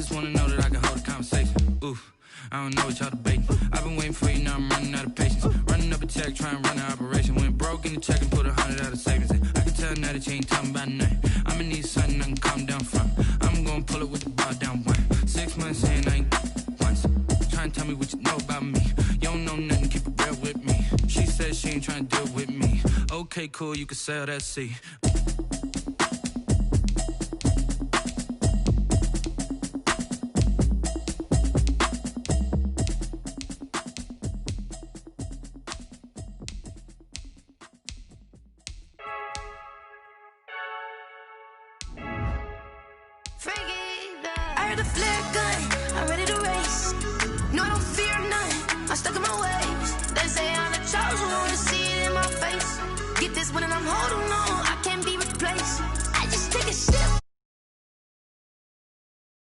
just wanna know that I can hold a conversation. Oof, I don't know what y'all debating. I've been waiting for you, now I'm running out of patience. Running up a check, trying to run an operation. Went broke in the check and put 100 out of savings in. I can tell now that you ain't talking about nothing. I'ma need something I can calm down from. I'm gonna pull it with the bar down one. 6 months in, I ain't once. Trying to tell me what you know about me. You don't know nothing, keep it real with me. She said she ain't trying to deal with me. Okay, cool, you can sell that seat. I heard the flare gun, I'm ready to race. No, I don't fear none, I'm stuck in my ways. They say I'm the chosen one, see it in my face. Get this one and I'm holding on, I can't be replaced. I just take a sip.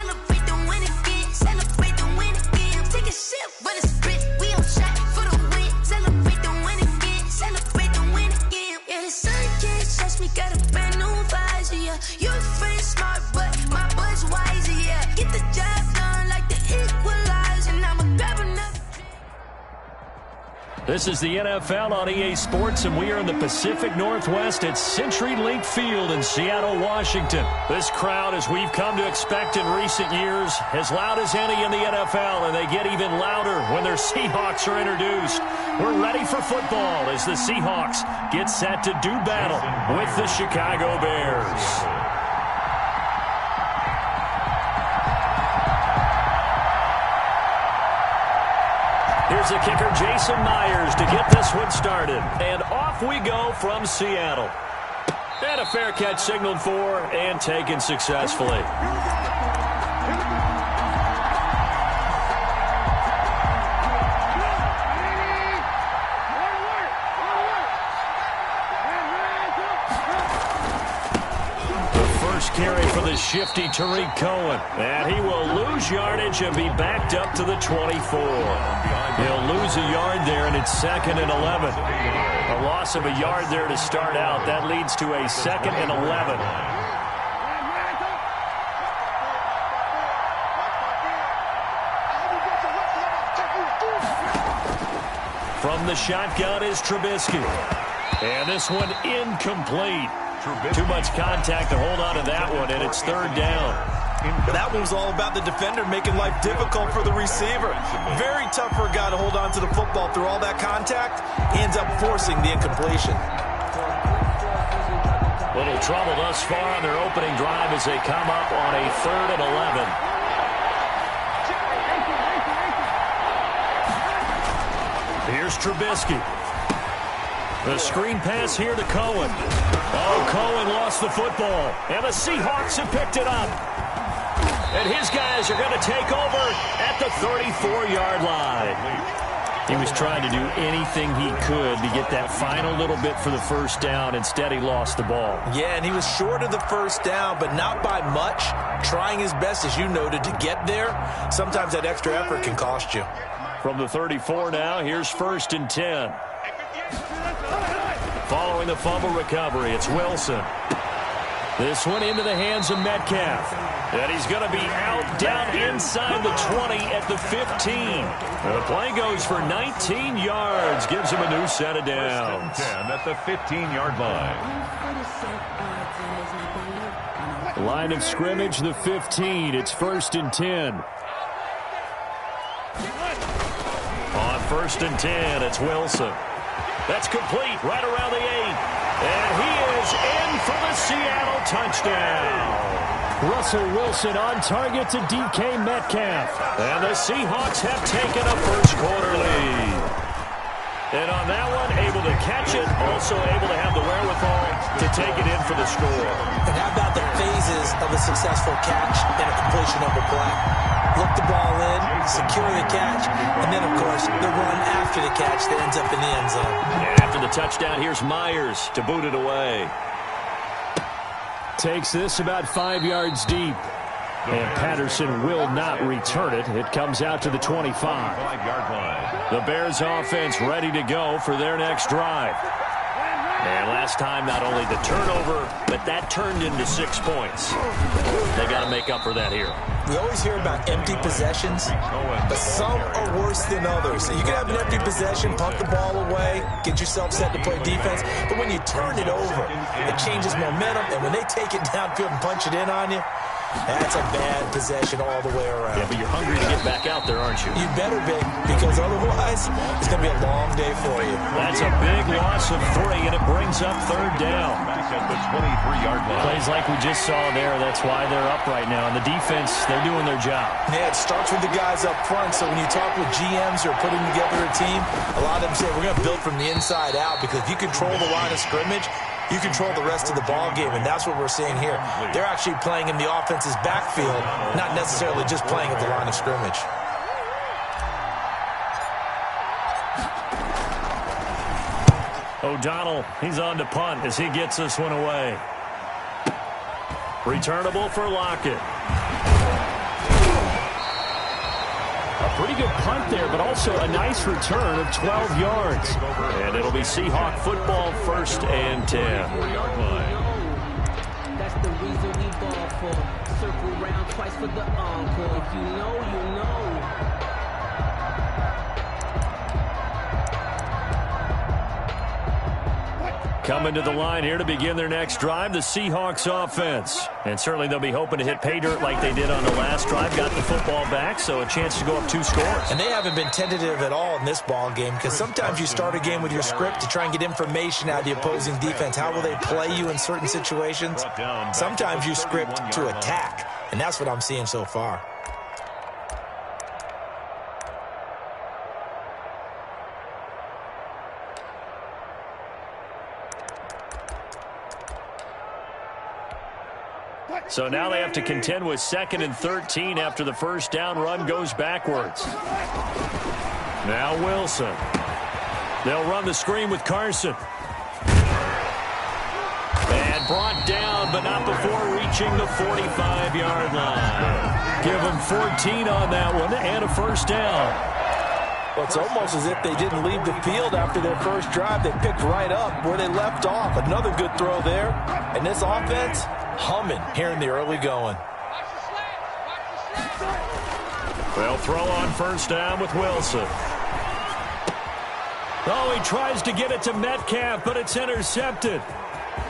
Celebrate the win again, celebrate the win again. Take a sip, but it's split, we on track for the win. Celebrate the win again, celebrate the win again. Yeah, the sun can't touch me, got a brand new visor, yeah. Your friend's smart, but my bud's wiser, yeah. Get the job done like the equalizer, and I'ma grab another. This is the NFL on EA Sports, and we are in the Pacific Northwest at CenturyLink Field in Seattle, Washington. This crowd, as we've come to expect in recent years, as loud as any in the NFL, and they get even louder when their Seahawks are introduced. We're ready for football as the Seahawks get set to do battle with the Chicago Bears. Here's the kicker, Jason Myers, to get this one started. And off we go from Seattle. And a fair catch signaled for and taken successfully. Carry for the shifty Tariq Cohen. And he will lose yardage and be backed up to the 24. He'll lose a yard there, and it's 2nd and 11. A loss of a yard there to start out. That leads to a 2nd and 11. From the shotgun is Trubisky. And this one incomplete. Too much contact to hold on to that one, and it's 3rd down. That one was all about the defender making life difficult for the receiver. Very tough for a guy to hold on to the football through all that contact. He ends up forcing the incompletion. Little trouble thus far on their opening drive as they come up on a 3rd and 11. Here's Trubisky. The screen pass here to Cohen. Oh, Cohen lost the football. And the Seahawks have picked it up. And his guys are going to take over at the 34-yard line. He was trying to do anything he could to get that final little bit for the first down. Instead, he lost the ball. Yeah, and he was short of the first down, but not by much. Trying his best, as you noted, to get there. Sometimes that extra effort can cost you. From the 34 now, here's 1st and 10. Following the fumble recovery, it's Wilson. This one into the hands of Metcalf. And he's going to be out down inside the 20 at the 15. The play goes for 19 yards. Gives him a new set of downs. 10 at the 15-yard line. Line of scrimmage, the 15. It's 1st and 10. On 1st and 10, it's Wilson. That's complete right around the 8. And he is in for the Seattle touchdown. Russell Wilson on target to DK Metcalf. And the Seahawks have taken a first-quarter lead. And on that one, able to catch it, also able to have the wherewithal to take it in for the score. And how about the phases of a successful catch and a completion of a play? Look the ball in, secure the catch, and then, of course, the run after the catch that ends up in the end zone. And after the touchdown, here's Myers to boot it away. Takes this about 5 yards deep. And Patterson will not return it. It comes out to the 25. 5-yard line. The Bears offense ready to go for their next drive. And last time, not only the turnover, but that turned into 6 points. They got to make up for that here. We always hear about empty possessions, but some are worse than others. You can have an empty possession, punt the ball away, get yourself set to play defense, but when you turn it over, it changes momentum, and when they take it downfield and punch it in on you, that's a bad possession all the way around. Yeah, but you're hungry to get back out there, aren't you? You better be, because otherwise, it's going to be a long day for you. That's a big loss of 3, and it brings up 3rd down. Back at the 23-yard line. Plays like we just saw there, that's why they're up right now. And the defense, they're doing their job. Yeah, it starts with the guys up front, so when you talk with GMs who are putting together a team, a lot of them say, we're going to build from the inside out, because if you control the line of scrimmage, you control the rest of the ball game, and that's what we're seeing here. They're actually playing in the offense's backfield, not necessarily just playing at the line of scrimmage. O'Donnell, he's on to punt as he gets this one away. Returnable for Lockett. A pretty good punt there, but also a nice return of 12 yards. And it'll be Seahawk football, 1st and 10. That's the reason we ball for. Circle round twice for the encore. If you know, you know. Coming to the line here to begin their next drive, the Seahawks offense. And certainly they'll be hoping to hit pay dirt like they did on the last drive. Got the football back, so a chance to go up 2 scores. And they haven't been tentative at all in this ball game, because sometimes you start a game with your script to try and get information out of the opposing defense. How will they play you in certain situations? Sometimes you script to attack, and that's what I'm seeing so far. So now they have to contend with 2nd and 13 after the 1st down run goes backwards. Now Wilson. They'll run the screen with Carson. And brought down, but not before reaching the 45-yard line. Give them 14 on that one and a 1st down. Well, it's almost as if they didn't leave the field after their first drive. They picked right up where they left off. Another good throw there. And this offense, humming here in the early going. They'll throw on 1st down with Wilson. Oh, he tries to get it to Metcalf, but it's intercepted.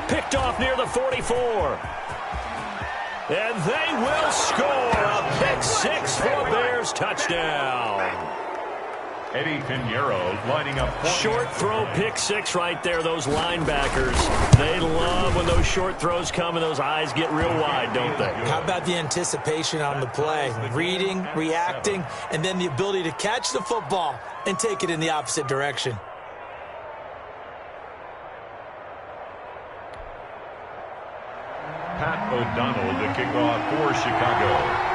Picked off near the 44. And they will score a pick 6 for Bears touchdown. Eddie Pinheiro lining up. Short throw, pick 6 right there. Those linebackers, they love when those short throws come and those eyes get real wide, don't they? How about the anticipation on the play? Reading, reacting, and then the ability to catch the football and take it in the opposite direction. Pat O'Donnell to kick off for Chicago.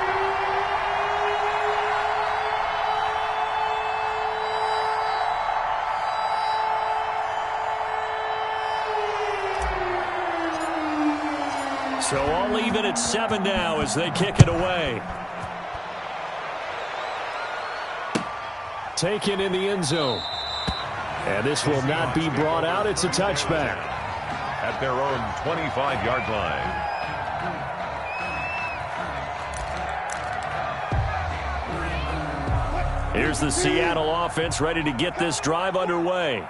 So all even at 7 now as they kick it away. Taken in the end zone. And this will not be brought out. It's a touchback. At their own 25-yard line. Here's the Seattle offense ready to get this drive underway.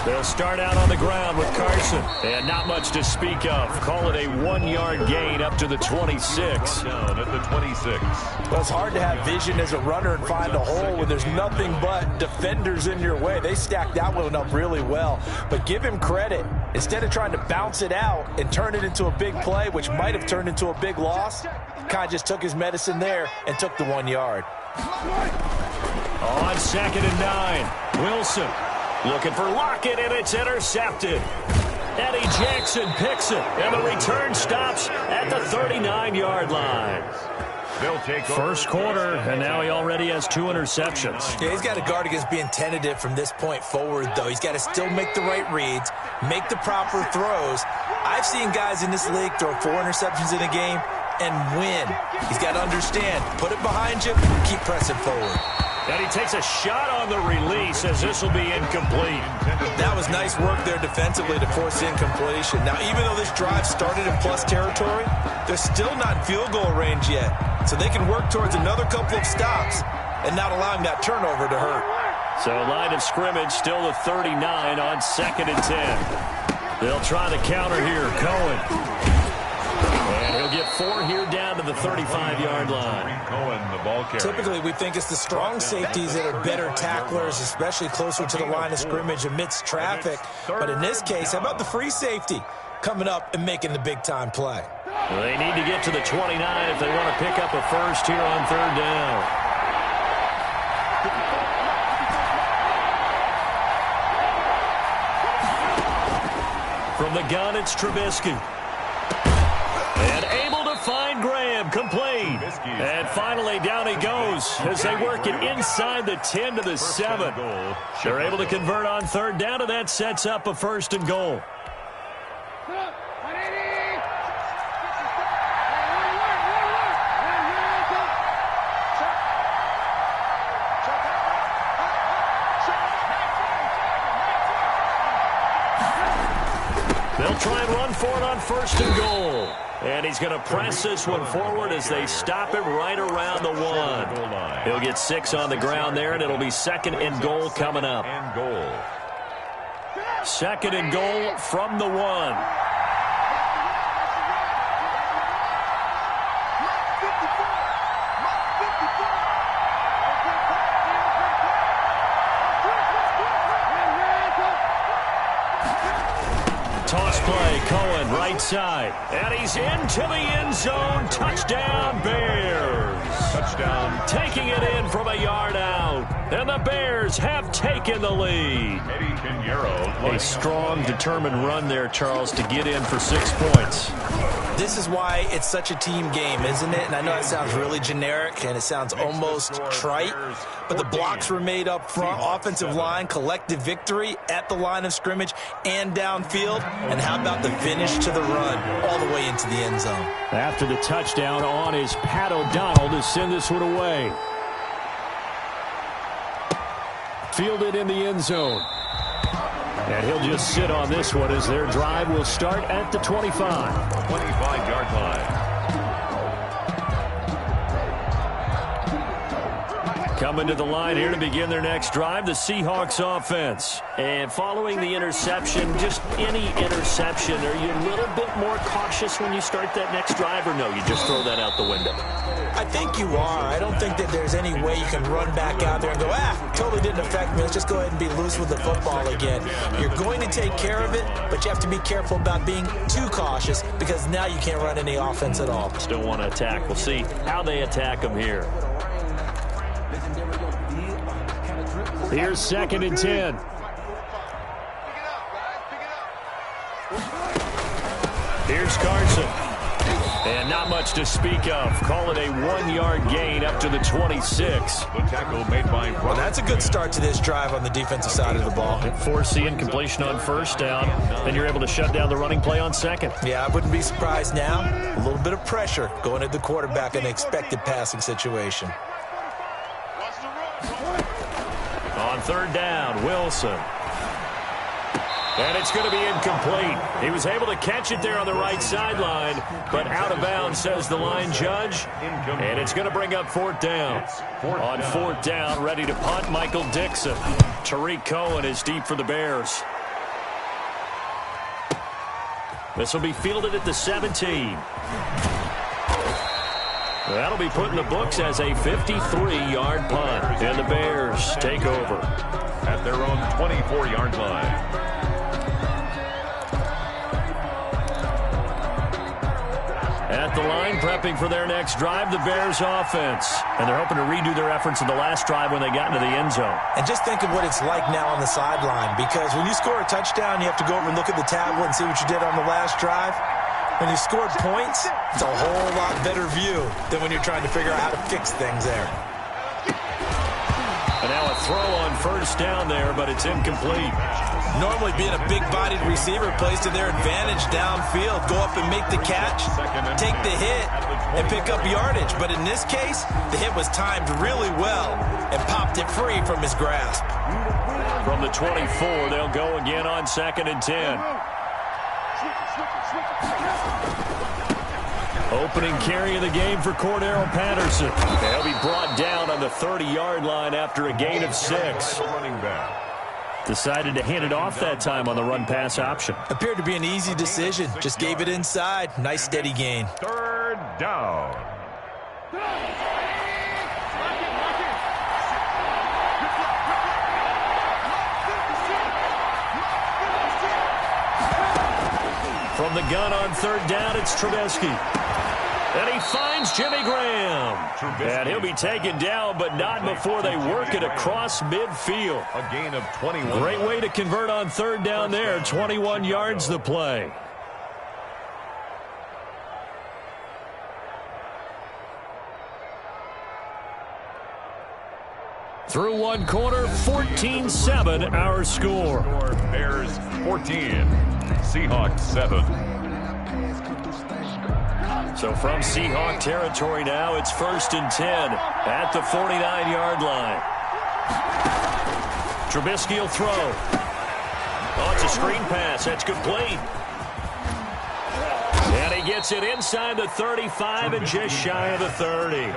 They'll start out on the ground with Carson. And not much to speak of. Call it a 1-yard gain up to the 26. Down at the 26. Well, it's hard to have vision as a runner and find a hole when there's nothing but defenders in your way. They stacked that one up really well. But give him credit. Instead of trying to bounce it out and turn it into a big play, which might have turned into a big loss, kind of just took his medicine there and took the 1 yard. On 2nd and 9, Wilson. Looking for Lockett, and it's intercepted. Eddie Jackson picks it, and the return stops at the 39-yard line. They'll take first quarter, and now he already has 2 interceptions. Yeah, he's got to guard against being tentative from this point forward, though. He's got to still make the right reads, make the proper throws. I've seen guys in this league throw 4 interceptions in a game and win. He's got to understand, put it behind you, keep pressing forward. And he takes a shot on the release as this will be incomplete. That was nice work there defensively to force incompletion. Now, even though this drive started in plus territory, they're still not in field goal range yet. So they can work towards another couple of stops and not allowing that turnover to hurt. So line of scrimmage still the 39 on 2nd and 10. They'll try the counter here. Cohen. And he'll get 4 here down to the 35-yard line. Cohen, the ball carrier. Typically, we think it's the strong safeties that are better tacklers, especially closer to the line of scrimmage amidst traffic. But in this case, how about the free safety coming up and making the big-time play? Well, they need to get to the 29 if they want to pick up a first here on 3rd down. From the gun, it's Trubisky. And able to find Graham, complete. And finally, down he goes as they work it inside the 10 to the 7. They're able to convert on 3rd down, and that sets up a 1st and goal. They'll try and run for it on 1st and goal. And he's going to press this one forward as they stop him right around the 1. He'll get 6 on the ground there, and it'll be 2nd and goal coming up. 2nd and goal from the 1. Toss play, Cohen, right side. And he's into the end zone. Touchdown, Bears. Touchdown. Taking it in from a yard out. And the Bears have taken the lead. A strong, determined run there, Charles, to get in for 6 points. This is why it's such a team game, isn't it? And I know it sounds really generic and it sounds almost trite, but the blocks were made up front, offensive line, collective victory at the line of scrimmage and downfield. And how about the finish to the run all the way into the end zone? After the touchdown on is Pat O'Donnell to send this one away. Fielded in the end zone. And he'll just sit on this one as their drive will start at the 25. 25-yard line. Coming to the line here to begin their next drive, the Seahawks offense. And following the interception, just any interception, are you a little bit more cautious when you start that next drive, or no, you just throw that out the window? I think you are. I don't think that there's any way you can run back out there and go, totally didn't affect me. Let's just go ahead and be loose with the football again. You're going to take care of it, but you have to be careful about being too cautious because now you can't run any offense at all. Still want to attack. We'll see how they attack them here. Here's 2nd and 10. Here's Carson. And not much to speak of. Call it a 1-yard gain up to the 26. The tackle made by Well, that's a good start to this drive on the defensive side of the ball. Force the incompletion on 1st down. Then you're able to shut down the running play on 2nd. Yeah, I wouldn't be surprised now. A little bit of pressure going at the quarterback in an expected passing situation. On 3rd down, Wilson. And it's going to be incomplete. He was able to catch it there on the right sideline, but out of bounds, says the line judge. And it's going to bring up 4th down. On 4th down, ready to punt, Michael Dixon. Tariq Cohen is deep for the Bears. This will be fielded at the 17. That'll be put in the books as a 53-yard punt. And the Bears take over at their own 24-yard line. At the line, prepping for their next drive, the Bears offense. And they're hoping to redo their efforts in the last drive when they got into the end zone. And just think of what it's like now on the sideline, because when you score a touchdown, you have to go over and look at the tablet and see what you did on the last drive. When you scored points, it's a whole lot better view than when you're trying to figure out how to fix things there. And now a throw on 1st down there, but it's incomplete. Normally being a big-bodied receiver plays to their advantage downfield. Go up and make the catch, take the hit, and pick up yardage. But in this case, the hit was timed really well and popped it free from his grasp. From the 24, they'll go again on 2nd and 10. Opening carry of the game for Cordero Patterson. He'll be brought down on the 30-yard line after a gain of 6. Decided to hand it off that time on the run-pass option. Appeared to be an easy decision. Just gave it inside. Nice steady gain. 3rd down. From the gun on 3rd down, it's Trubisky. And he finds Jimmy Graham. And he'll be taken down, but not before they work it across midfield. A gain of 21. Great way to convert on 3rd down there. 21 yards the play. Through one quarter, 14-7 our score. Bears 14, Seahawks 7. So from Seahawk territory now, it's 1st and 10 at the 49-yard line. Trubisky will throw. Oh, it's a screen pass. That's complete. And he gets it inside the 35 and just shy of the 30.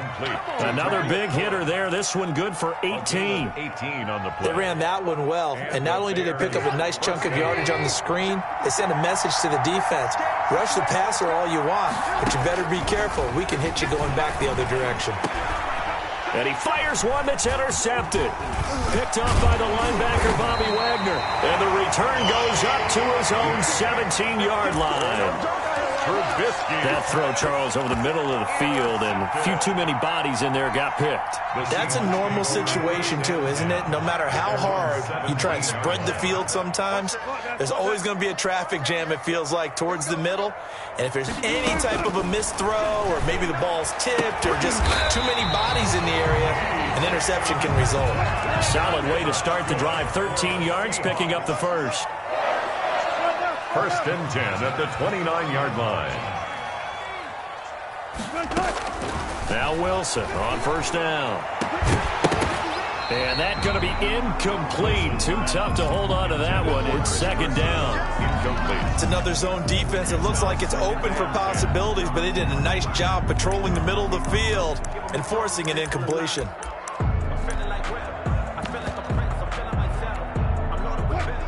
Another big hitter there. This one good for 18. 18 on the play. They ran that one well, and not only did they pick up a nice chunk of yardage on the screen, they sent a message to the defense. Rush the passer all you want, but you better be careful. We can hit you going back the other direction. And he fires one that's intercepted. Picked off by the linebacker, Bobby Wagner. And the return goes up to his own 17-yard line. That throw, Charles, over the middle of the field, and a few too many bodies in there got picked. That's a normal situation, too, isn't it? No matter how hard you try and spread the field sometimes, there's always going to be a traffic jam, it feels like, towards the middle. And if there's any type of a missed throw, or maybe the ball's tipped, or just too many bodies in the area, an interception can result. Solid way to start the drive. 13 yards, picking up the first. 1st and 10 at the 29-yard line. Now Wilson on 1st down. And that's going to be incomplete. Too tough to hold on to that one. It's 2nd down. Incomplete. It's another zone defense. It looks like it's open for possibilities, but they did a nice job patrolling the middle of the field and forcing an incompletion.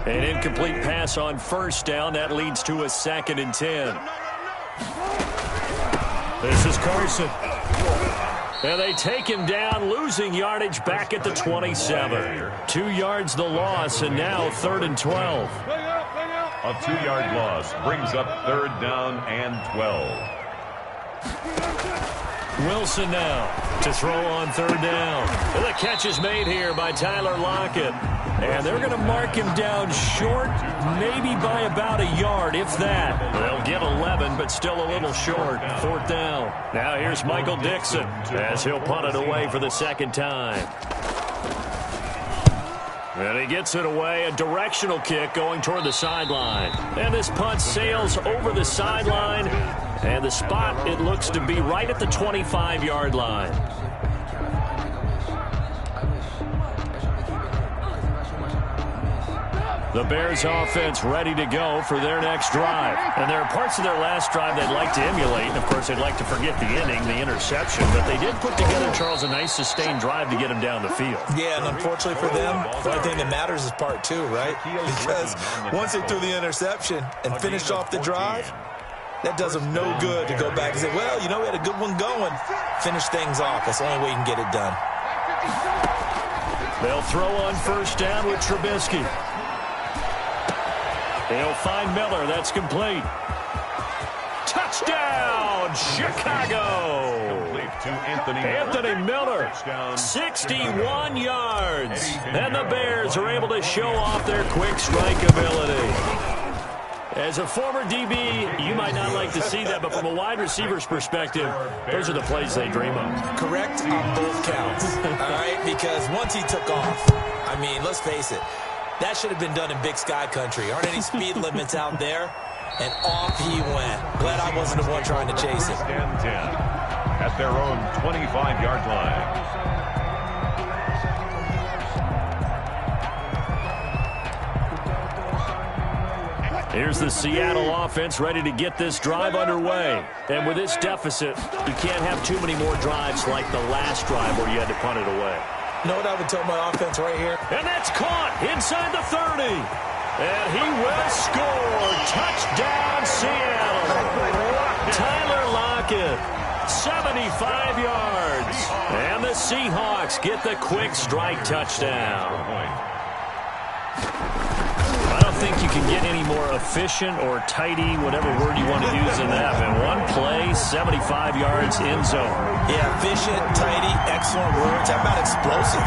An incomplete pass on 1st down. That leads to a 2nd and 10. This is Carson. And they take him down, losing yardage back at the 27. 2 yards the loss, and now 3rd and 12. A 2-yard loss brings up 3rd down and 12. Wilson now to throw on 3rd down. And the catch is made here by Tyler Lockett. And they're going to mark him down short, maybe by about a yard, if that. They'll get 11, but still a little short. 4th down. Now here's Michael Dixon as he'll punt it away for the 2nd time. And he gets it away, a directional kick going toward the sideline. And this punt sails over the sideline. And the spot, it looks to be right at the 25-yard line. The Bears offense ready to go for their next drive. And there are parts of their last drive they'd like to emulate. And, of course, they'd like to forget the inning, the interception. But they did put together, Charles, a nice sustained drive to get him down the field. Yeah, and unfortunately for them, the only thing that matters is part 2, right? Because once they threw the interception and finished off the drive, that does them no good to go back and say, well, you know, we had a good one going. Finish things off. That's the only way you can get it done. They'll throw on 1st down with Trubisky. He'll find Miller. That's complete. Touchdown, Chicago. Complete to Anthony Miller. 61 yards. And the Bears are able to show off their quick strike ability. As a former DB, you might not like to see that, but from a wide receiver's perspective, those are the plays they dream of. Correct on both counts, all right? Because once he took off, I mean, let's face it, That should have been done in Big Sky country. Aren't any speed limits out there? And off he went. Glad I wasn't the one trying to chase it. First and 10 at their own 25-yard line. Here's the Seattle offense ready to get this drive underway. And with this deficit, you can't have too many more drives like the last drive where you had to punt it away. You know what I would tell my offense right here? And that's caught inside the 30. And he will score. Touchdown, Seattle. Tyler Lockett, 75 yards. And the Seahawks get the quick strike touchdown. I don't think you can get any more efficient or tidy, whatever word you want to use in that. And one play, 75 yards in zone. Yeah, efficient, tidy, excellent words. How about explosive?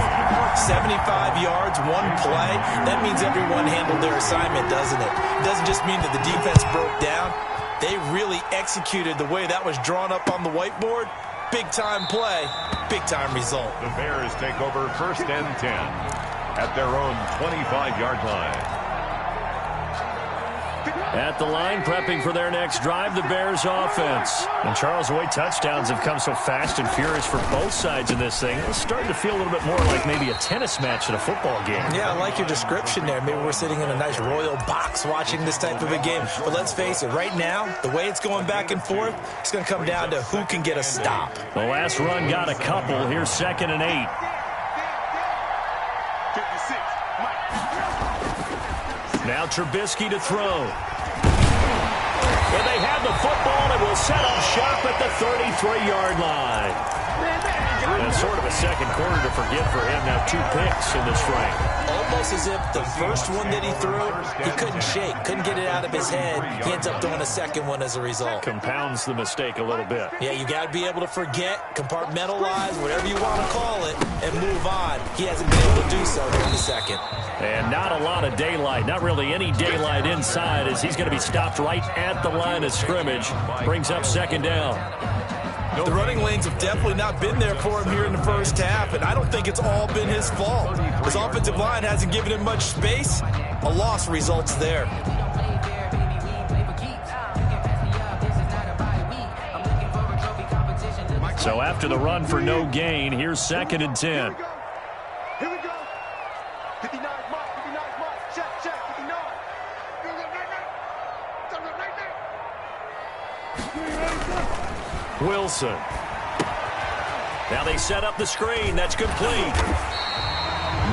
75 yards, one play. That means everyone handled their assignment, doesn't it? It doesn't just mean that the defense broke down. They really executed the way that was drawn up on the whiteboard. Big-time play, big-time result. The Bears take over first and 10 at their own 25-yard line. At the line, prepping for their next drive, the Bears offense. And Charles, the way touchdowns have come so fast and furious for both sides in this thing, it's starting to feel a little bit more like maybe a tennis match in a football game. Yeah, I like your description there. Maybe we're sitting in a nice royal box watching this type of a game. But let's face it, right now, the way it's going back and forth, it's going to come down to who can get a stop. The last run got a couple. Here's 2nd and 8. Now Trubisky to throw. And they have the football and will set up shop at the 33-yard line. And sort of a second quarter to forget for him. Now 2 picks in this frame. Almost as if the first one that he threw, he couldn't shake, couldn't get it out of his head. He ends up throwing a second one as a result. Compounds the mistake a little bit. Yeah, you got to be able to forget, compartmentalize, whatever you want to call it, and move on. He hasn't been able to do so during the second. And not a lot of daylight, not really any daylight inside, as he's going to be stopped right at the line of scrimmage. Brings up 2nd down. The running lanes have definitely not been there for him here in the first half, and I don't think it's all been his fault. His offensive line hasn't given him much space. A loss results there. So after the run for no gain, here's 2nd and 10. Here we go. 59 mark, 59 mark. Check, 59. Wilson. Now they set up the screen. That's complete.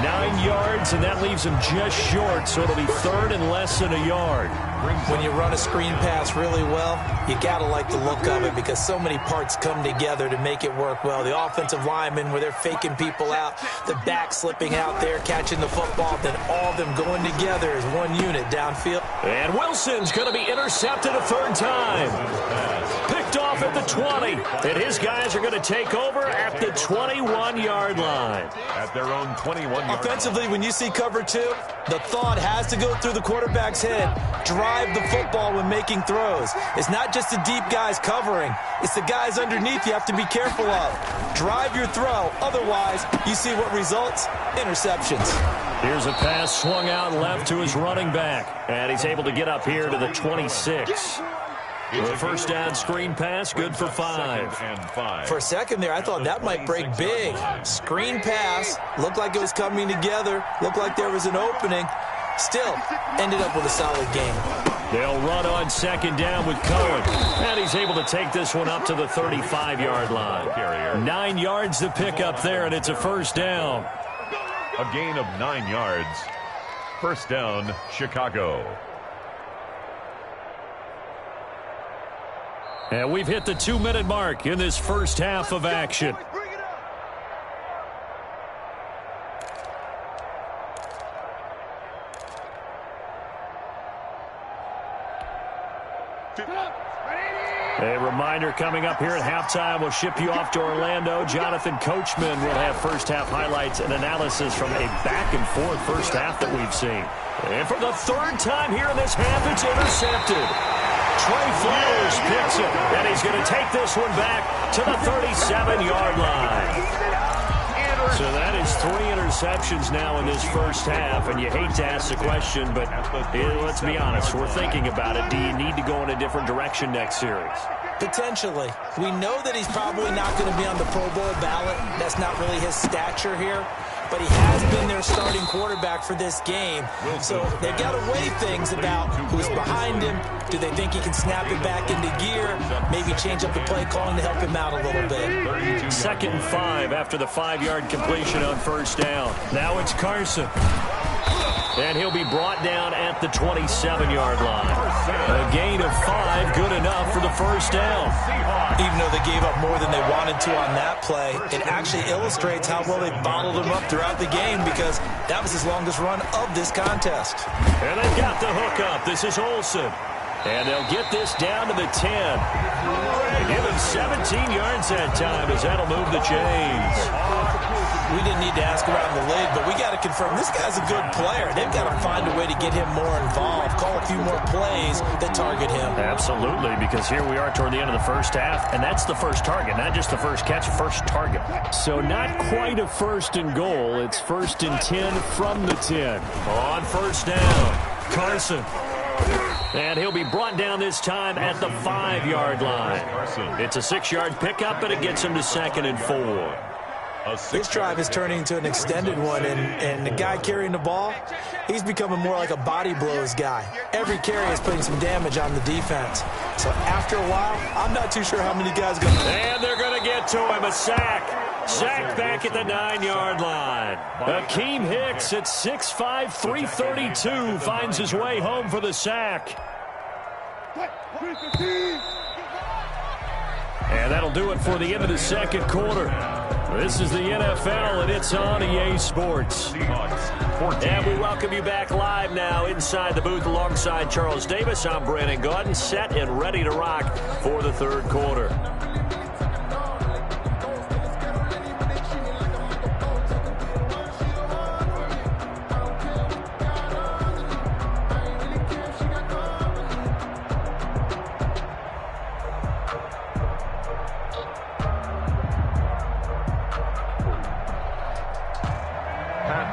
9 yards, and that leaves him just short, so it'll be 3rd and less than a yard. When you run a screen pass really well, you got to like the look of it because so many parts come together to make it work well. The offensive linemen, where they're faking people out, the back slipping out there, catching the football, then all of them going together as one unit downfield. And Wilson's going to be intercepted a 3rd time. Picked off at the 20, and his guys are going to take over at the 21-yard line. At their own 21-yard line. Offensively, when you see cover 2, the thought has to go through the quarterback's head. Drive the football when making throws. It's not just the deep guys covering. It's the guys underneath you have to be careful of. Drive your throw. Otherwise, you see what results? Interceptions. Here's a pass swung out left to his running back. And he's able to get up here to the 26. The first down screen pass, good for 5. For a second there, I thought that might break big. Screen pass, looked like it was coming together, looked like there was an opening. Still, ended up with a solid game. They'll run on 2nd down with Cohen. And he's able to take this one up to the 35-yard line. 9 yards to pick up there, and it's a 1st down. A gain of 9 yards. 1st down, Chicago. And we've hit the 2-minute mark in this first half of action. A reminder coming up here at halftime. We'll ship you off to Orlando. Jonathan Coachman will have first half highlights and analysis from a back-and-forth first half that we've seen. And for the 3rd time here in this half, it's intercepted. Trey Flowers picks it, and he's going to take this one back to the 37-yard line. So that is 3 interceptions now in this first half, and you hate to ask the question, but let's be honest, we're thinking about it. Do you need to go in a different direction next series? Potentially. We know that he's probably not going to be on the Pro Bowl ballot. That's not really his stature here. But he has been their starting quarterback for this game. So they've got to weigh things about who's behind him. Do they think he can snap it back into gear? Maybe change up the play calling to help him out a little bit. 2nd and 5 after the 5-yard completion on first down. Now it's Carson. And he'll be brought down at the 27-yard line. A gain of 5, good enough for the first down. Even though they gave up more than they wanted to on that play, it actually illustrates how well they bottled him up throughout the game because that was his longest run of this contest. And they've got the hook up. This is Olsen. And they'll get this down to the 10. Give him 17 yards that time as that'll move the chains. We didn't need to ask around the league, but we got to confirm this guy's a good player. They've got to find a way to get him more involved, call a few more plays that target him. Absolutely, because here we are toward the end of the first half, and that's the first target, not just the first catch, first target. So not quite a 1st and goal. It's 1st and 10 from the 10. On first down, Carson. And he'll be brought down this time at the 5-yard line. It's a 6-yard pickup, but it gets him to 2nd and 4. This drive is turning into an extended one, and the guy carrying the ball, he's becoming more like a body blows guy. Every carry is putting some damage on the defense. So after a while, I'm not too sure how many guys are going to... And they're going to get to him, a sack. Sacked back at the 9-yard line. Akeem Hicks at 6'5", 332 finds his way home for the sack. And that'll do it for the end of the second quarter. This is the NFL, and it's on EA Sports. And we welcome you back live now inside the booth alongside Charles Davis. I'm Brandon Gaudin, set and ready to rock for the third quarter.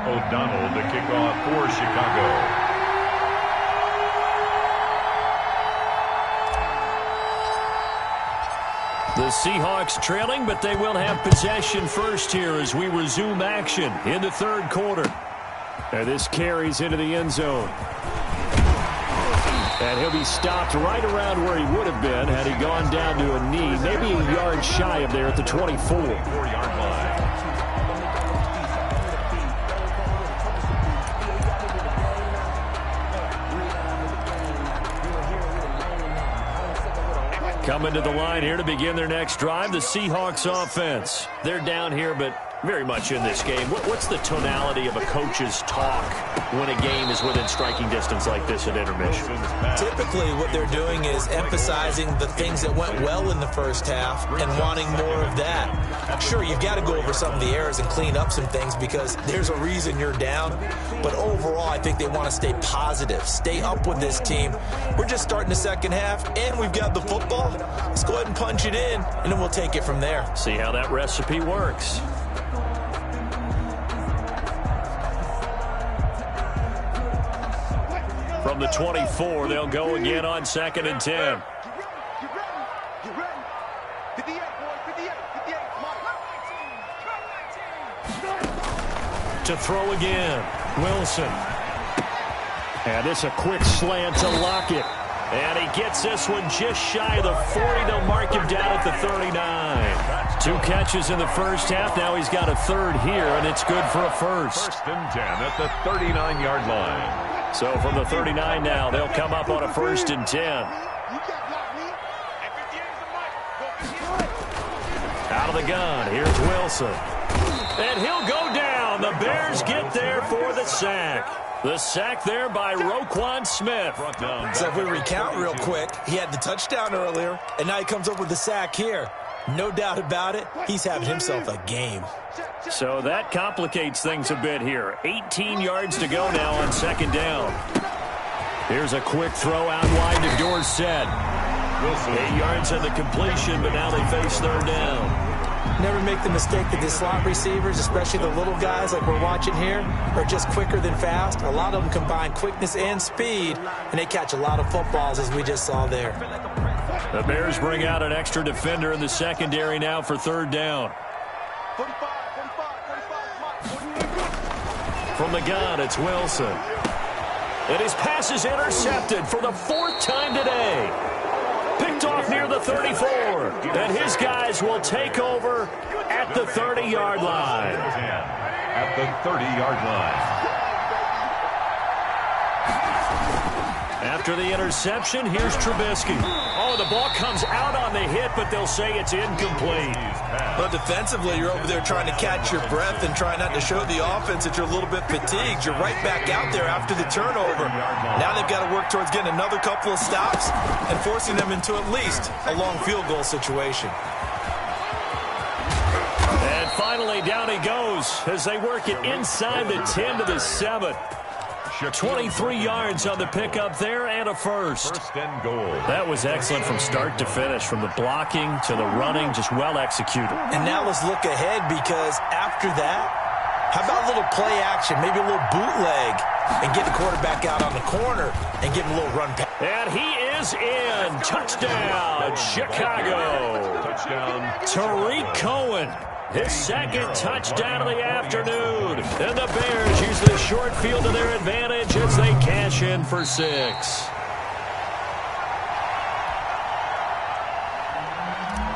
O'Donnell to kick off for Chicago. The Seahawks trailing, but they will have possession first here as we resume action in the third quarter. And this carries into the end zone. And he'll be stopped right around where he would have been had he gone down to a knee, maybe a yard shy of there at the 24. 4-yard line. Coming to the line here to begin their next drive, the Seahawks offense. They're down here, but very much in this game. What's the tonality of a coach's talk when a game is within striking distance like this at intermission? Typically, what they're doing is emphasizing the things that went well in the first half and wanting more of that. Sure, you've got to go over some of the errors and clean up some things because there's a reason you're down. But overall, I think they want to stay positive, stay up with this team. We're just starting the second half, and we've got the football. Let's go ahead and punch it in, and then we'll take it from there. See how that recipe works. From the 24, they'll go again on 2nd and 10. Get ready. 58, boys. 58. To throw again, Wilson. And it's a quick slant to Lockett. And he gets this one just shy of the 40. They'll mark him down at the 39. 2 catches in the first half. Now he's got a third here, and it's good for a first. 1st and 10 at the 39-yard line. So from the 39 now, they'll come up on a 1st and 10. Out of the gun, here's Wilson. And he'll go down. The Bears get there for the sack. The sack there by Roquan Smith. So if we recount real quick, he had the touchdown earlier, and now he comes up with the sack here. No doubt about it, he's having himself a game. So that complicates things a bit here. 18 yards to go now on 2nd down. Here's a quick throw out wide to Dorsett. 8 yards on the completion, but now they face 3rd down. Never make the mistake that the slot receivers, especially the little guys like we're watching here, are just quicker than fast. A lot of them combine quickness and speed, and they catch a lot of footballs, as we just saw there. The Bears bring out an extra defender in the secondary now for third down. From the gun, it's Wilson. And his pass is intercepted for the 4th time today. Picked off near the 34. And his guys will take over at the 30-yard line. At the 30-yard line. After the interception, here's Trubisky. Oh, the ball comes out on the hit, but they'll say it's incomplete. But defensively, you're over there trying to catch your breath and try not to show the offense that you're a little bit fatigued. You're right back out there after the turnover. Now they've got to work towards getting another couple of stops and forcing them into at least a long field goal situation. And finally, down he goes as they work it inside the 10 to the 7. 23 yards on the pickup there and a first. First and goal. That was excellent from start to finish, from the blocking to the running, just well executed. And now let's look ahead, because after that, how about a little play action, maybe a little bootleg, and get the quarterback out on the corner and give him a little run pass. And he is in. Touchdown, Chicago. Touchdown. Tariq Cohen. His second touchdown of the afternoon. And the Bears use the short field to their advantage as they cash in for 6.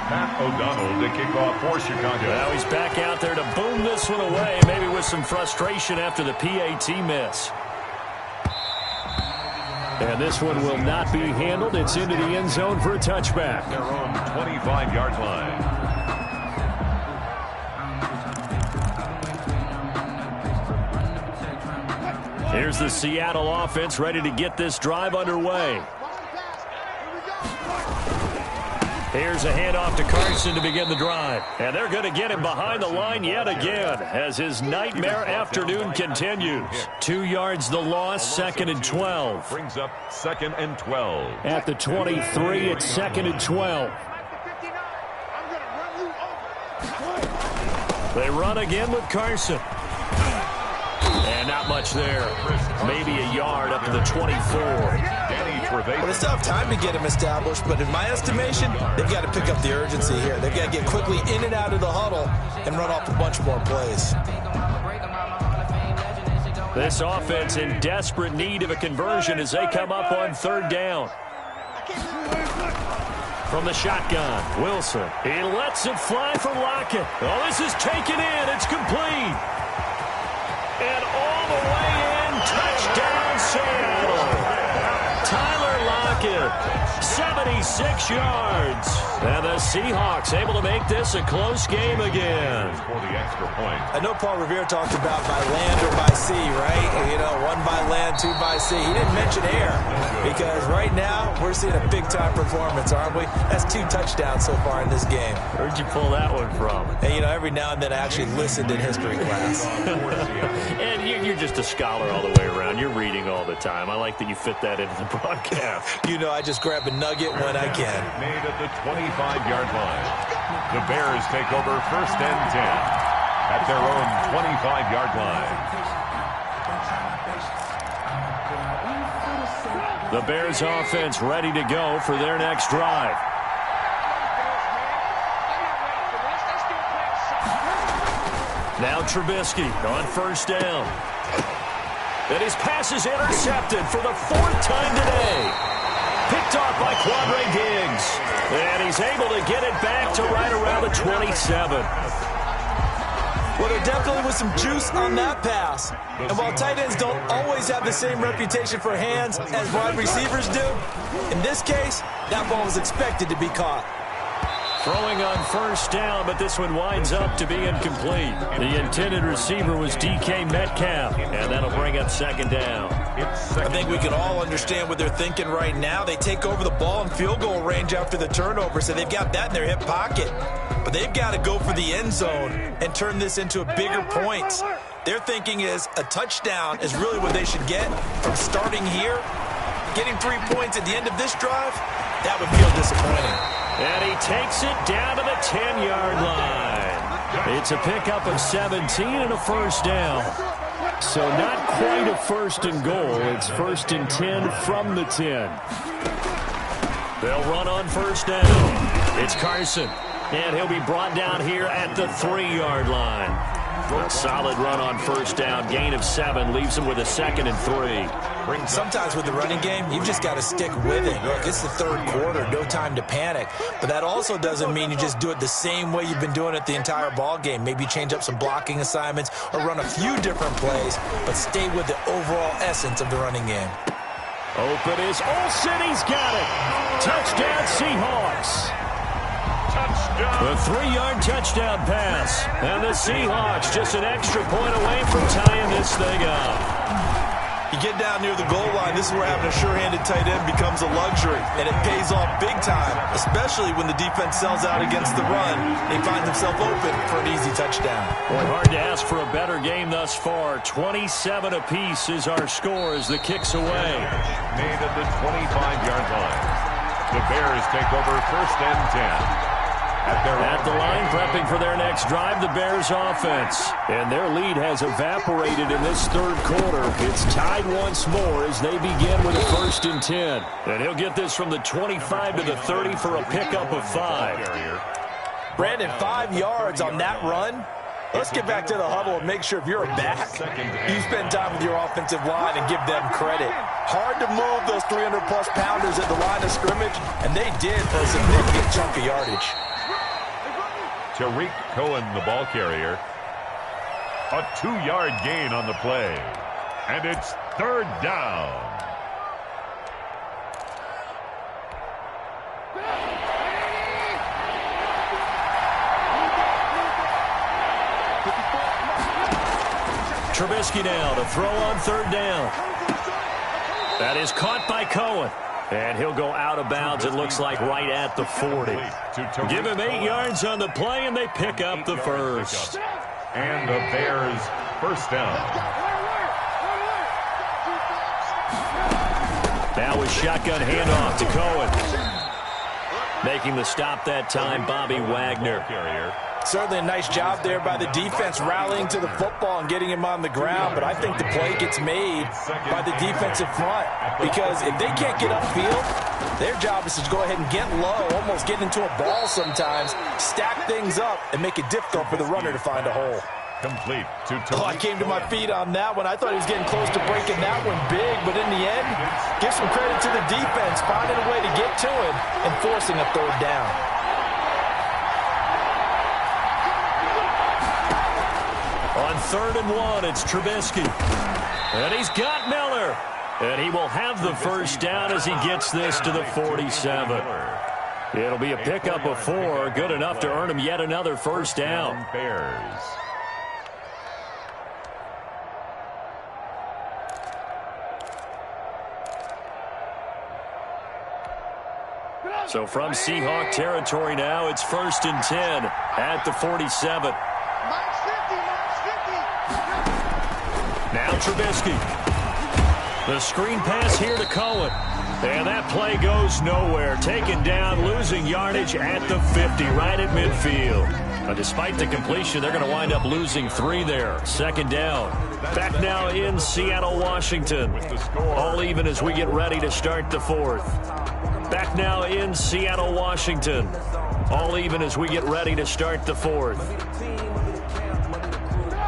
Matt O'Donnell to kick off for Chicago. Now he's back out there to boom this one away, maybe with some frustration after the PAT miss. And this one will not be handled. It's into the end zone for a touchback. Their own 25-yard line. Here's the Seattle offense ready to get this drive underway. Here's a handoff to Carson to begin the drive. And they're going to get him behind the line yet again as his nightmare afternoon continues. 2 yards the loss, 2nd and 12. Brings up 2nd and 12. At the 23, it's 2nd and 12. They run again with Carson. And not much there. Maybe a yard up to the 24. Well, they still have time to get him established, but in my estimation, they've got to pick up the urgency here. They've got to get quickly in and out of the huddle and run off a bunch more plays. This offense in desperate need of a conversion as they come up on 3rd down. From the shotgun, Wilson. He lets it fly for Lockett. Oh, this is taken in. It's complete. And all the way in, touchdown Seattle. Tyler Lockett, 76 yards. And the Seahawks able to make this a close game again. For the extra point. I know Paul Revere talked about by land or by sea, right? You know, 1 by land, 2 by sea. He didn't mention air, because right now we're seeing a big-time performance, aren't we? That's 2 touchdowns so far in this game. Where'd you pull that one from? And, you know, every now and then I actually listened in history class. And you're just a scholar all the way around. You're reading all the time. I like that you fit that into the broadcast. You know, I just grab a nugget when I can. Made at the 25-yard line. The Bears take over 1st and 10 at their own 25-yard line. The Bears offense ready to go for their next drive. Now Trubisky on 1st down. And his pass is intercepted for the 4th time today. Picked off by Quadre Diggs. And he's able to get it back to right around the 27. Well, there definitely was some juice on that pass. And while tight ends don't always have the same reputation for hands as wide receivers do, in this case, that ball was expected to be caught. Throwing on 1st down, but this one winds up to be incomplete. The intended receiver was DK Metcalf, and that'll bring up 2nd down. I think we can all understand what they're thinking right now. They take over the ball in field goal range after the turnover, so they've got that in their hip pocket. But they've got to go for the end zone and turn this into a bigger point. Their thinking is a touchdown is really what they should get from starting here. Getting 3 points at the end of this drive, that would feel disappointing. And he takes it down to the 10-yard line. It's a pickup of 17 and a first down. So not quite a first and goal. It's first and 10 from the 10. They'll run on first down. It's Carson. And he'll be brought down here at the 3-yard line. A solid run on first down. Gain of 7 leaves him with a 2nd and 3. Sometimes with the running game, you've just got to stick with it. Look, it's the third quarter, no time to panic. But that also doesn't mean you just do it the same way you've been doing it the entire ball game. Maybe change up some blocking assignments or run a few different plays, but stay with the overall essence of the running game. Open is Olsen. He's got it. Touchdown, Seahawks. Touchdown. A 3-yard touchdown pass. And the Seahawks just an extra point away from tying this thing up. You get down near the goal line, this is where having a sure-handed tight end becomes a luxury, and it pays off big time, especially when the defense sells out against the run. He finds himself open for an easy touchdown. Well, hard to ask for a better game thus far. 27 apiece is our score as the kick's away. Made at the 25-yard line. The Bears take over first and 10. At the line, prepping for their next drive, the Bears offense. And their lead has evaporated in this third quarter. It's tied once more as they begin with a first and 10. And he'll get this from the 25 to the 30 for a pickup of 5. Brandon, 5 yards on that run. Let's get back to the huddle and make sure if you're a back, you spend time with your offensive line and give them credit. Hard to move those 300-plus pounders at the line of scrimmage, and they did for a significant chunk of yardage. Tariq Cohen, the ball carrier. A 2-yard gain on the play. And it's third down. Trubisky now to throw on third down. That is caught by Cohen. And he'll go out of bounds, it looks like, right at the 40. Give him 8 yards on the play, and they pick up the first. And the Bears first down. Now with shotgun handoff to Cohen. Making the stop that time, Bobby Wagner. Certainly a nice job there by the defense rallying to the football and getting him on the ground, but I think the play gets made by the defensive front because if they can't get upfield, their job is to go ahead and get low, almost get into a ball sometimes, stack things up, and make it difficult for the runner to find a hole. Complete to I came to my feet on that one. I thought he was getting close to breaking that one big, but in the end, give some credit to the defense, finding a way to get to him and forcing a third down. On 3rd and 1, it's Trubisky. And he's got Miller. And he will have the first down as he gets this to the 47. It'll be a pickup of 4, good enough to earn him yet another first down. Bears. So from Seahawk territory now, it's 1st and 10 at the 47. Now Trubisky. The screen pass here to Cohen. And that play goes nowhere. Taken down, losing yardage at the 50, right at midfield. Despite the completion, they're going to wind up losing 3 there. 2nd down. Back now in Seattle, Washington. All even as we get ready to start the 4th. Back now in Seattle, Washington. All even as we get ready to start the 4th.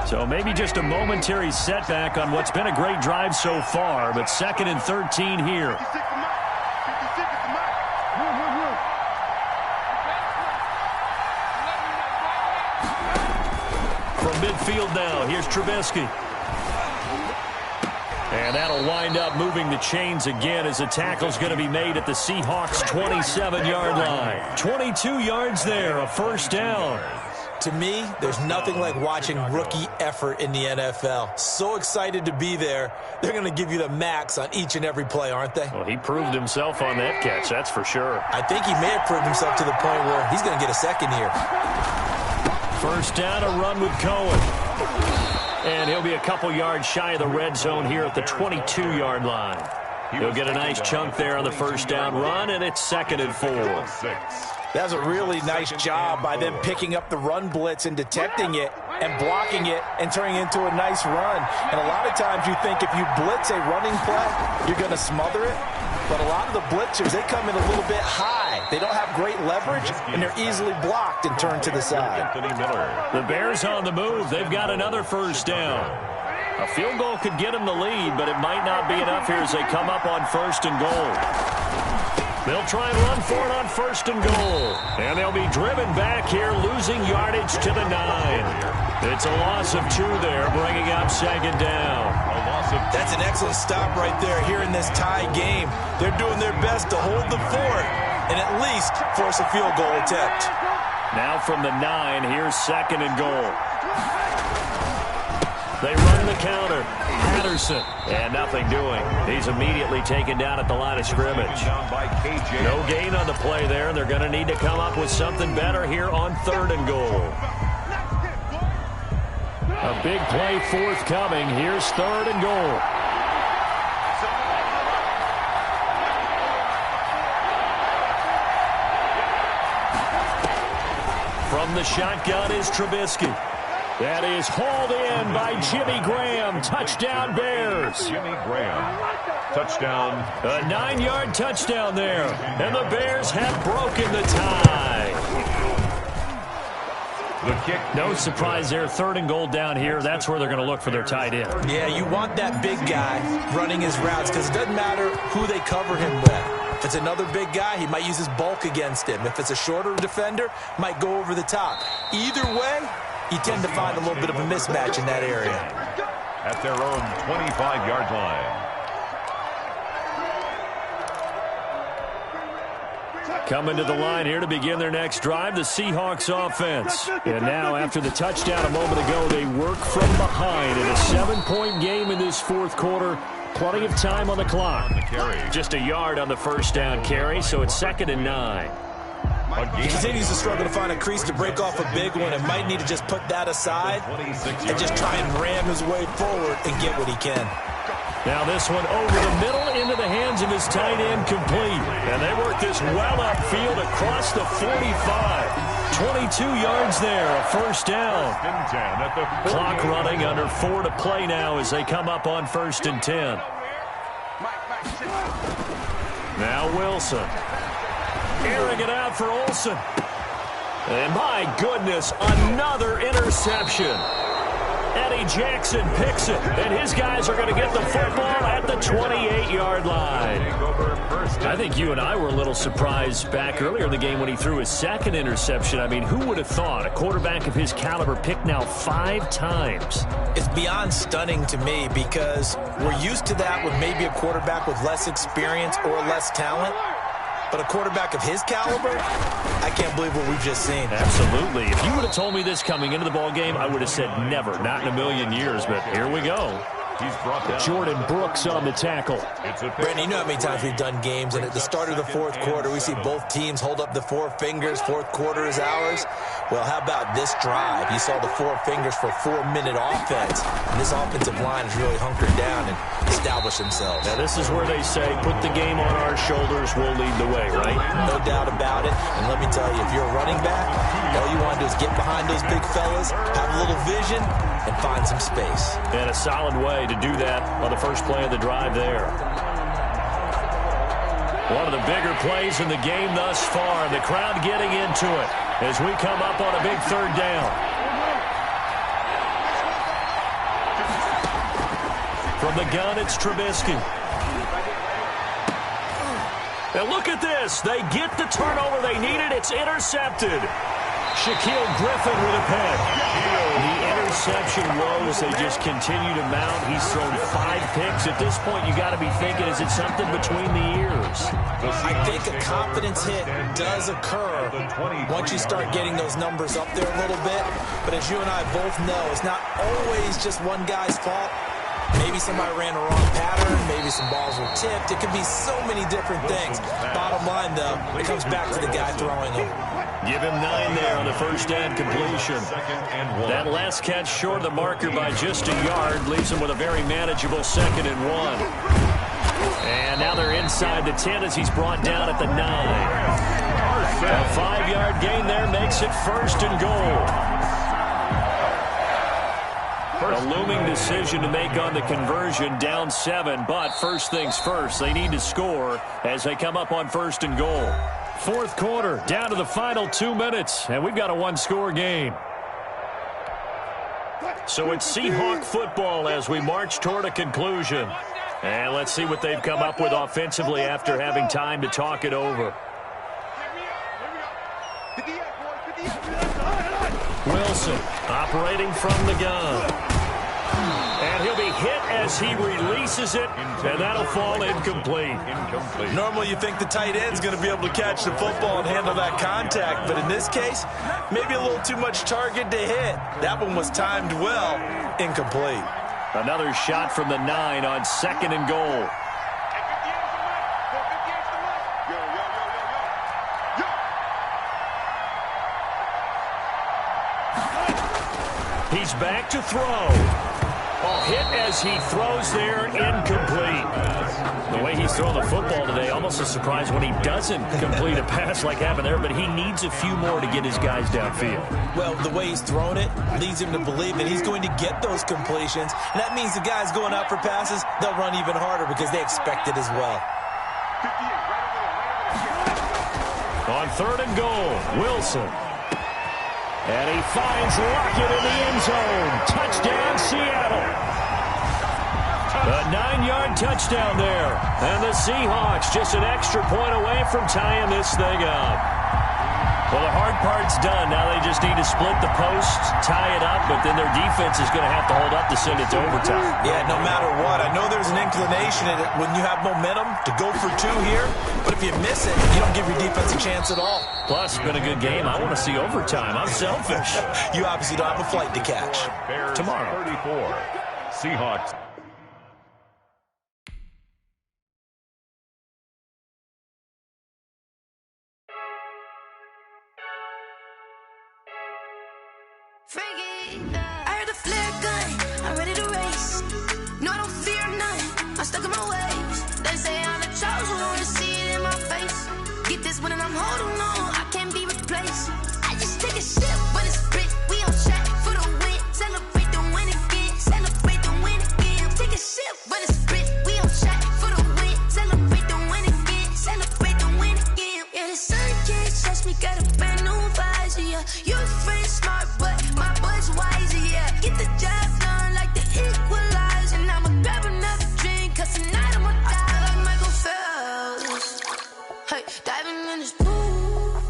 So maybe just a momentary setback on what's been a great drive so far, but 2nd and 13 here. From midfield now, here's Trubisky. And that'll wind up moving the chains again as the tackle's going to be made at the Seahawks' 27-yard line. 22 yards there, a first down. To me, there's nothing like watching rookie effort in the NFL. So excited to be there. They're going to give you the max on each and every play, aren't they? Well, he proved himself on that catch, that's for sure. I think he may have proved himself to the point where he's going to get a second here. First down, a run with Cohen. And he'll be a couple yards shy of the red zone here at the 22-yard line. He'll get a nice chunk there on the first down run, and it's 2nd and 4. That was a really nice job by them picking up the run blitz and detecting it and blocking it and turning it into a nice run. And a lot of times you think if you blitz a running play, you're going to smother it. But a lot of the blitzers, they come in a little bit high. They don't have great leverage, and they're easily blocked and turned to the side. The Bears on the move. They've got another first down. A field goal could get them the lead, but it might not be enough here as they come up on first and goal. They'll try and run for it on first and goal. And they'll be driven back here, losing yardage to the 9. It's a loss of 2 there, bringing up second down. That's an excellent stop right there here in this tie game. They're doing their best to hold the fort and at least force a field goal attempt. Now from the 9, here's second and goal. They run the counter. Patterson. And nothing doing. He's immediately taken down at the line of scrimmage. No gain on the play there, and they're going to need to come up with something better here on third and goal. A big play forthcoming. Here's third and goal. From the shotgun is Trubisky. That is hauled in by Jimmy Graham. Touchdown, Bears. Jimmy Graham. Touchdown. A 9-yard touchdown there. And the Bears have broken the tie. The kick. No surprise there. Third and goal down here. That's where they're going to look for their tight end. Yeah, you want that big guy running his routes because it doesn't matter who they cover him with. If it's another big guy, he might use his bulk against him. If it's a shorter defender, might go over the top. Either way, you tend to find a little bit of a mismatch in that area. At their own 25-yard line. Coming to the line here to begin their next drive, the Seahawks offense. And now after the touchdown a moment ago, they work from behind in a 7-point game in this fourth quarter. Plenty of time on the clock. Just a yard on the first down carry, so it's second and 9. He continues to struggle to find a crease to break off a big one and might need to just put that aside and just try and ram his way forward and get what he can. Now this one over the middle into the hands of his tight end, complete. And they work this well upfield across the 45. 22 yards there, a first down. Clock running, under 4 to play now as they come up on first and 10. Now Wilson. Airing it out for Olsen. And my goodness, another interception. Eddie Jackson picks it, and his guys are going to get the football at the 28-yard line. I think you and I were a little surprised back earlier in the game when he threw his second interception. I mean, who would have thought a quarterback of his caliber picked now 5 times? It's beyond stunning to me because we're used to that with maybe a quarterback with less experience or less talent. But a quarterback of his caliber, I can't believe what we've just seen. Absolutely. If you would have told me this coming into the ball game, I would have said never, not in a million years. But here we go. He's brought down. Jordan Brooks on the tackle. Brandon, you know how many times we've done games, and at the start of the fourth quarter, we see both teams hold up the 4 fingers. Fourth quarter is ours. Well, how about this drive? You saw the 4 fingers for 4-minute offense. And this offensive line has really hunkered down and established themselves. Now, this is where they say, put the game on our shoulders, we'll lead the way, right? No doubt about it. And let me tell you, if you're a running back, all you want to do is get behind those big fellas, have a little vision, and find some space. And a solid way to do that on the first play of the drive there. One of the bigger plays in the game thus far. The crowd getting into it as we come up on a big third down. From the gun, it's Trubisky. And look at this. They get the turnover they needed. It's intercepted. Shaquille Griffin with a pick. The interception woes, they just continue to mount. He's thrown 5 picks. At this point, you got to be thinking, is it something between the ears? I think a confidence hit does occur once you start getting those numbers up there a little bit. But as you and I both know, it's not always just one guy's fault. Maybe somebody ran a wrong pattern. Maybe some balls were tipped. It could be so many different things. Bottom line, though, it comes back to the guy throwing them. Give him 9 there on the first down completion. That last catch short of the marker by just a yard leaves him with a very manageable 2nd and 1. And now they're inside the 10 as he's brought down at the 9. A 5-yard gain there makes it 1st and goal. A looming decision to make on the conversion, down 7, but first things first, they need to score as they come up on 1st and goal. 4th quarter, down to the final 2 minutes, and we've got a 1-score game. So it's Seahawk football as we march toward a conclusion. And let's see what they've come up with offensively after having time to talk it over. Wilson operating from the gun. And he'll be hit as he releases it, and that'll fall incomplete. Normally you think the tight end's going to be able to catch the football and handle that contact, but in this case, maybe a little too much target to hit. That one was timed well, incomplete. Another shot from the 9 on 2nd and goal. He's back to throw. Hit as he throws there, incomplete. The way he's throwing the football today, almost a surprise when he doesn't complete a pass like happened there, but he needs a few more to get his guys downfield. Well, the way he's thrown it leads him to believe that he's going to get those completions, and that means the guys going out for passes, they'll run even harder because they expect it as well. On 3rd and goal, Wilson. And he finds Lockett in the end zone. Touchdown, Seattle. A 9-yard touchdown there. And the Seahawks just an extra point away from tying this thing up. Well, the hard part's done. Now they just need to split the post, tie it up, but then their defense is going to have to hold up to send it to overtime. Yeah, no matter what. I know there's an inclination when you have momentum to go for 2 here, but if you miss it, you don't give your defense a chance at all. Plus, it's been a good game. I want to see overtime. I'm selfish. You obviously don't have a flight to catch. Bears tomorrow. 34. Seahawks. I heard a flare gun, I'm ready to race. No, I don't fear none, I'm stuck in my ways. They say I'm the chosen one, to see it in my face. Get this one and I'm holding on, I can't be replaced. I just take a sip when it's split, we on track for the win. Celebrate the win again, celebrate the win again. Take a sip when it's split, we on track for the win. Celebrate the win again, celebrate the win again. Yeah, the sun can't touch me, got a brand new visor, yeah. You're a friend smart, but my boy's wiser, yeah. Get the job done like the equalizer. And I'ma grab another drink, cause tonight I'ma die like Michael Phelps. Hey, diving in this pool,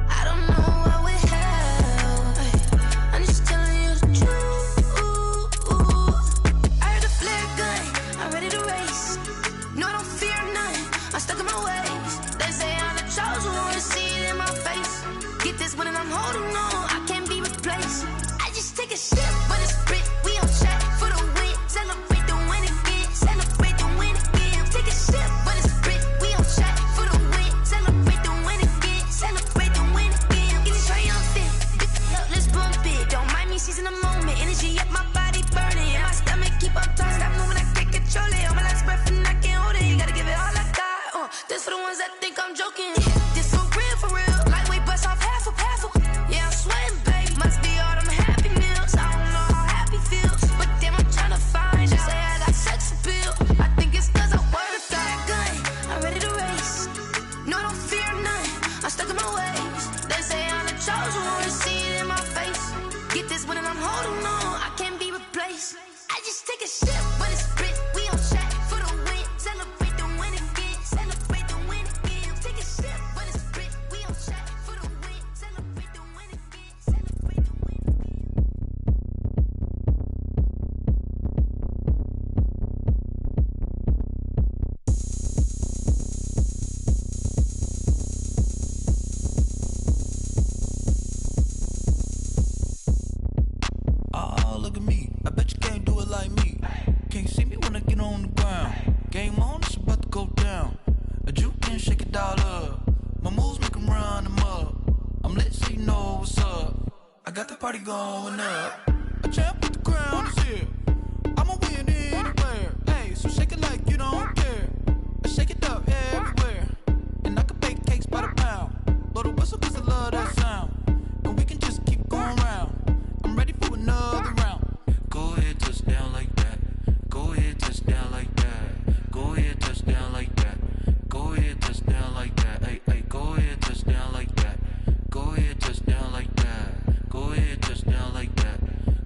I don't know what we have. Hey, I'm just telling you the truth. I heard a flare gun, I'm ready to race. No, I don't fear none, I'm stuck in my ways. They say I'm the chosen one, to see it in my face. Get this one and I'm holding on, I can't be replaced. I just take a sip when it's split, we on track for the win. Celebrate the win again, celebrate the win again. Take a sip when it's split, we on track for the win. Celebrate the win again, celebrate the win again. Get it triumphant, let's bump it. Don't mind me seizing the moment, energy up my body burning. And my stomach keep up talk, stop moving, I can't control it. On my last breath and I can't hold it, you gotta give it all I got. This for the ones that think I'm joking. This for real, lightweight bust off half a. Yeah, I'm sweating, babe, must be all them happy meals. I don't know how happy feels, but damn, I'm trying to find. She say I got sex appeal, I think it's cause I wear the flag gun. I'm ready to race, no, I don't fear none, I'm stuck in my ways. They say I'm the chosen one, to see it in my face. Get this one and I'm holding on, I can't be replaced. I just take a sip when it's split, we on track for the win. Celebrate the win again, celebrate the win again. Take a sip when it's split, we on track for the win. Celebrate the win again, celebrate the win again. Oh, look at me. I bet you can't do it like me. Can't see me when I get on the ground. Game on, it's about to go down. A juke can shake it all up. My moves make them run them up. I'm lit so you know what's up. I got the party going up. A champ with the crown is here. I'ma win anywhere. Hey, so shake it like you don't care. I shake it up everywhere. And I can bake cakes by the pound. blow the whistle 'cause I love that sound. And we can just keep going round. I'm ready for another round. Go ahead, touch down like that. Go ahead, touch down like that. Go ahead, touch down like that. Go ahead, touch down like that. Hey, hey, go ahead, touch down like that. Go ahead, touch down like that. Go ahead, touch down like that.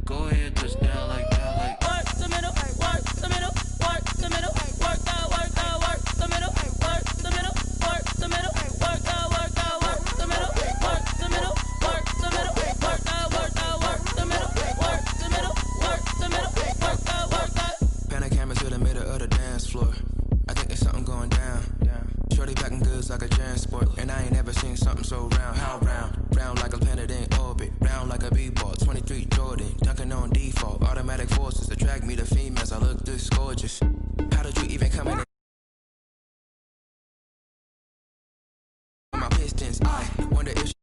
Go ahead, touch down like that. Like work the middle, work the middle, work the middle, work out, work the middle, work the middle, work the middle, work out, work the middle, work the middle, work the middle, work out, work the middle, work the middle, work the middle, work out. Pan the camera to the middle of the dance floor. I think there's something going down. Shorty packing goods like a transport, and I ain't ever seen something so round. How round? Round like a planet in orbit, round like a b-ball. 23 Jordan, dunking on default. Automatic forces attract me to females. I look this gorgeous. How did you even come in? My pistons. I wonder if